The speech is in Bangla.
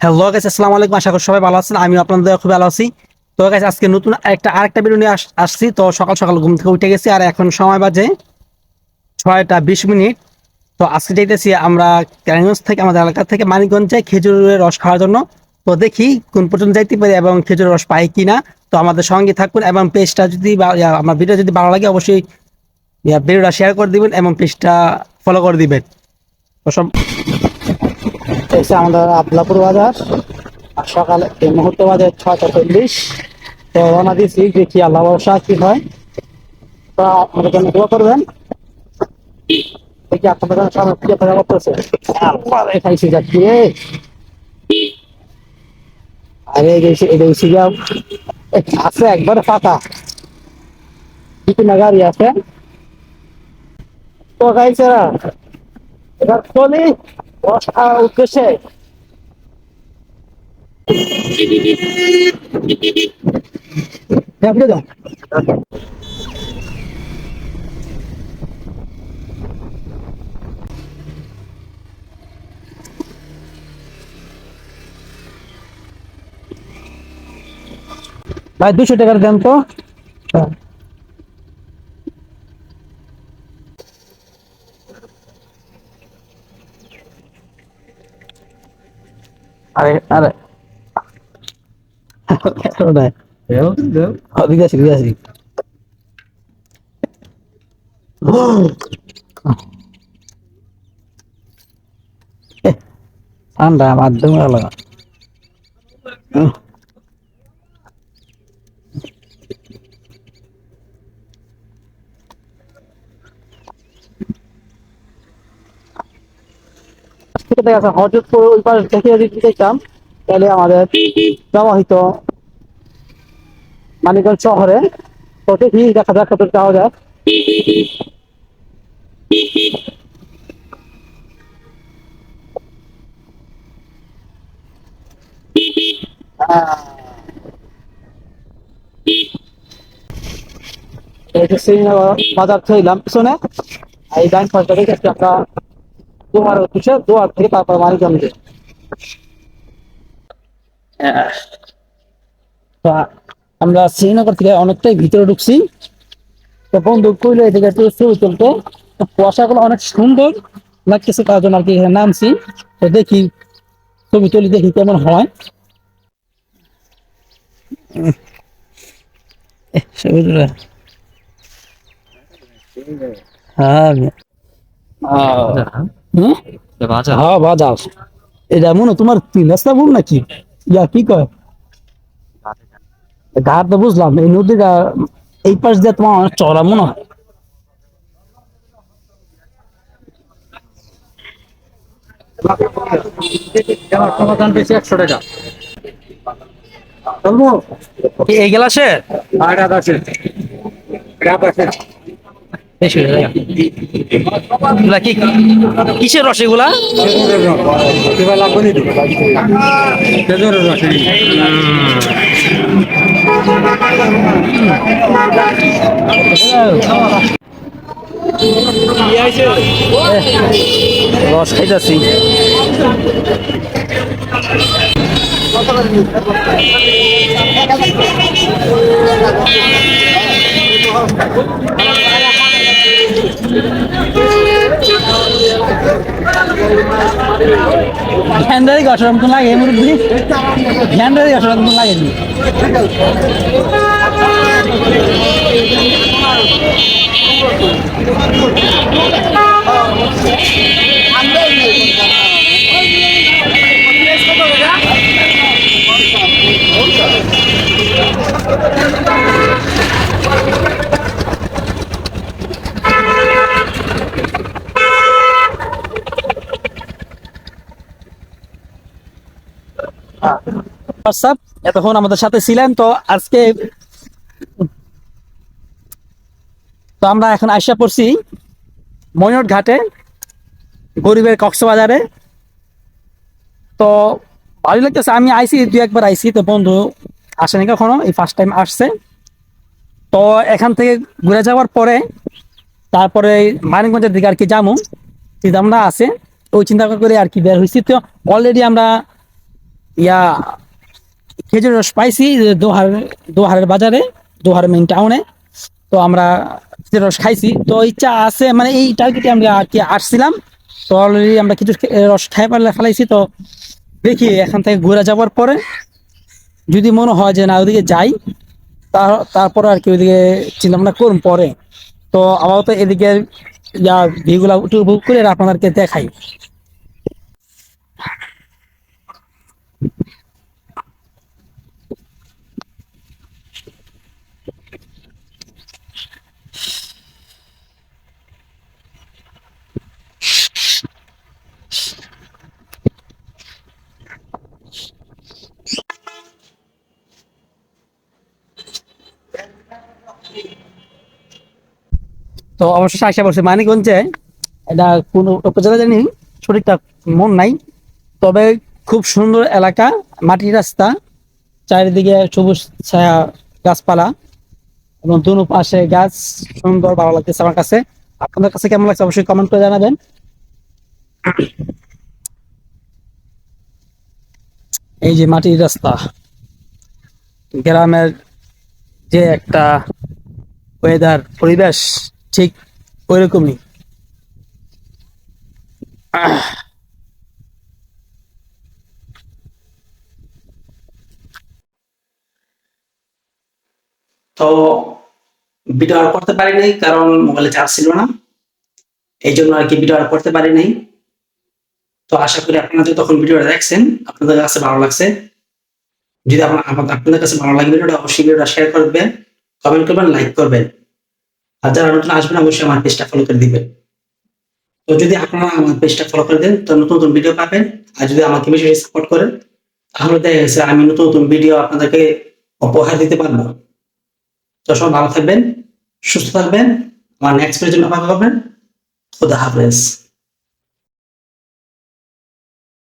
হ্যালো গাইস, আসসালামু আলাইকুম। আশা করি সবাই ভালো আছেন। আমি আপনাদের খুব ভালো আছি। তো গাইস, আজকে নতুন আরেকটা ভিডিও নিয়ে আসছি। তো সকাল সকাল ঘুম থেকে উঠে গেছি আর এখন সময় বাজে 6টা 20 মিনিট। তো আজকে যাইতেছি আমরা কেরানীগঞ্জ থেকে, আমাদের এলাকা থেকে মানিকগঞ্জে খেজুরের রস খাওয়ার জন্য। তো দেখি কোন পর্যন্ত যাইতে পারি এবং খেজুরের রস পাই কিনা। তো আমাদের সঙ্গে থাকুন এবং পেজটা যদি আমার ভিডিও যদি ভালো লাগে অবশ্যই ভিডিওটা শেয়ার করে দিবেন এবং পেজটা ফলো করে দিবেন। তো সব এসে আমাদের আবদুল্লাপুর বাজার, আর সকালে এই মুহূর্তে বাজে 6টা 40। তো রওনা দিয়েছি, দেখি আল্লাহ ভরসা কি হয়। তো আমাদের জন্য দোয়া করবেন। দেখি আপনাদের জন্য সবাই কি কথা করতেছে। আল্লাহ খাইছি যাচ্ছি রে। আরে গেছি গেছি যাও, আছে একবারে ফাঁকা, কিছু না গাড়ি আছে। তো গাইছে এবার চলি রস খাওয়ার উদ্দেশ্যে। আপনি যান ভাই, 200 টাকার দেন তো। আরে আরে ওটাই দিকে আসি দিকে আসি। ঠান্ডা মাধ্যমে আলাদা। দেখা যাচ্ছে হজরতপুর ওই পাশ থেকে যদি যেতাম তাহলে আমাদের যাওয়া হইতো মানিকগঞ্জ শহরে। তো দেখি দেখা যাক কত যাওয়া যায়। এই যে শ্রীনগর বাজার ছিলাম পিছনে, এই ডাইন পাশটা দেখেছি আমরা দুয়ার উঠছে, দুয়ার থেকে তারপর মানিকগঞ্জে। তো আমরা শ্রীনগর থেকে অনেকটাই ভিতরে ঢুকছি। তো বন্ধু কইলো এদিকে একটু ছবি তুলতে। কুয়াশাগুলো অনেক সুন্দর লাগতেছে, তার জন্য আর কি এখানে নামছি। তো দেখি ছবি তুলি, দেখি কেমন হয়। ছবি তুলে হ্যাঁ হ্যাঁ হ্যাঁ বাজার। এটা মনে হয় তোমার 3 রাস্তা বল নাকি, ইয়া কি কয় ঘাট? তো বুঝলাম এই নদীটা এই পাশ দিয়ে তোমার অনেক চড়া মনে হয়। সমাধান পেয়েছি 100 টাকা। বলবো কি এই গ্লাসে বেশি হয়ে যায়? এগুলা কি কিসের রস এগুলা? রস খাইতেছি। ধ্যানদারি গঠন মতন লাগে মুরব্বী, ধ্যানদারি গঠন মতন লাগেনি। হোয়াটসঅ্যাপ এতক্ষণ আমাদের সাথে ছিলেন। তো আজকে তো আমরা এখন আইসা পড়ছি ময়ূর ঘাটে, গরিবের কক্সবাজারে। তো ভালো লাগতেছে, আমি আইসি 2 একবার আইসি, তো বন্ধু আসেনি কখনো, এই ফার্স্ট টাইম আসছে। তো এখান থেকে ঘুরে যাওয়ার পরে তারপরে মানিকগঞ্জের দিকে আর কি যাবো, চিন্তা ভাবনা আছে। ওই চিন্তা করে আর কি বের হয়েছি। তো অলরেডি আমরা ইয়া খেজুরের রস পাইছি যে দোহারের বাজারে, দোহার মেইন টাউনে। তো আমরা খেজুরের রস খাইছি, তো ইচ্ছা আছে মানে এই টার্গেটে আমরা আর কি আসছিলাম। তো অলরেডি আমরা খেজুর রস খাই পারলে ফেলাইছি। তো দেখি এখান থেকে ঘুরে যাওয়ার পরে যদি মনে হয় যে না ওদিকে যাই, তারপর আর কি ওইদিকে চিন্তা ভাবনা করুন পরে। তো আপাতত এদিকে যা ভিউগুলা উপভোগ করে আপনাদেরকে দেখাই। তো অবশেষে আসা পড়ছে মানিকগঞ্জে। এটা কোন উপজেলা জানি সঠিকটা মন নাই, তবে খুব সুন্দর এলাকা, মাটির রাস্তা, চারিদিকে সবুজ ছায়া, গাছপালা এবং দুনো পাশে গাছ, সুন্দর ভালো লাগতেছে আমার কাছে। আপনাদের কাছে কেমন লাগছে অবশ্যই কমেন্ট করে জানাবেন। এই যে মাটির রাস্তা, গ্রামের যে একটা ওয়েদার পরিবেশ, ঠিক ওইরকমই। তো ভিডিও আর করতে পারি নাই কারণ মোবাইলে চার্জ ছিল না, এই জন্য আর কি ভিডিও আর করতে পারি নাই। তো আশা করি আপনারা যে তখন ভিডিওটা দেখছেন আপনাদের কাছে ভালো লাগছে। যদি আপনাদের কাছে ভালো লাগে ভিডিওটা, অবশ্যই ভিডিওটা শেয়ার করবেন, কমেন্ট করবেন, লাইক করবেন। আর যারা নতুন আসবেন অবশ্যই আমার পেজটা ফলো করে দিবেন। তো যদি আপনারা আমার পেজটা ফলো করে দেন তো নতুন নতুন ভিডিও পাবেন। আর যদি আমাকে বেশি বেশি সাপোর্ট করেন তাহলে দেখা গেছে আমি নতুন নতুন ভিডিও আপনাদেরকে উপহার দিতে পারবো। তো সব ভালো থাকবেন, সুস্থ থাকবেন, আমার নেক্সট ভিডিওর জন্য অপেক্ষা করবেন। খুদা হাফেজ।